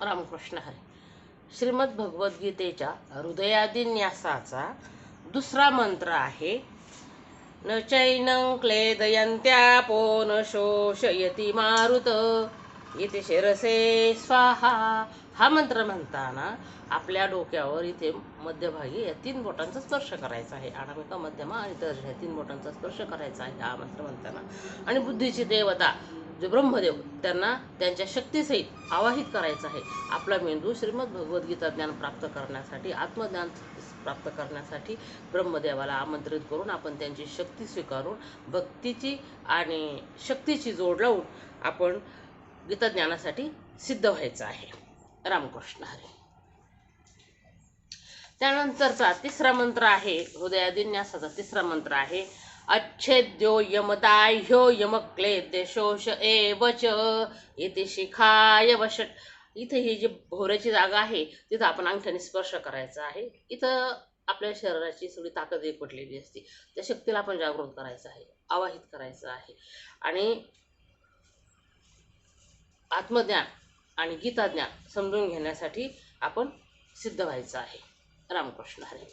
रामकृष्ण हरी. श्रीमद भगवद्गीतेच्या हृदयादिन्यासाचा दुसरा मंत्र आहे, न चैनं क्लेदयन्त्यापो न शोषयति मारुत इति शिरसे स्वाहा. हा मंत्र म्हणताना आपल्या डोक्यावर इथे मध्यभागी या 3 बोटांचा स्पर्श करायचा आहे. अनामिका, मध्यमा आणि तर्जनी, 3 बोटांचा स्पर्श करायचा आहे हा मंत्र म्हणताना. आणि बुद्धीची देवता जो ब्रह्मदेव त्यांना त्यांच्या शक्तीसहित आवाहित करायचा आहे. आपला मेंदू श्रीमद भगवद्गीता ज्ञान प्राप्त करण्यासाठी, आत्मज्ञान प्राप्त करण्यासाठी ब्रह्मदेवाला आमंत्रित करून आपण त्यांची शक्ती स्वीकारून भक्तीची आणि शक्तीची जोड लावून आपण गीता ज्ञानासाठी सिद्ध व्हायचं आहे. रामकृष्ण हरी. त्यानंतरचा तिसरा मंत्र आहे, हृदयादिन्यासाचा तिसरा मंत्र आहे, अच्छेद्यो यमदाह्यो यमक्लेद्यशोष एवच इति शिखाय वश. इथे ही जी भोवऱ्याची जागा आहे तिथं आपण अंगठ्याने स्पर्श करायचा आहे. इथं आपल्या शरीराची सगळी ताकद एकवटलेली असते. त्या शक्तीला आपण जागृत करायचं आहे, आवाहित करायचं आहे आणि आत्मज्ञान आणि गीता ज्ञान समजून घेण्यासाठी आपण सिद्ध व्हायचं आहे. रामकृष्ण हरी.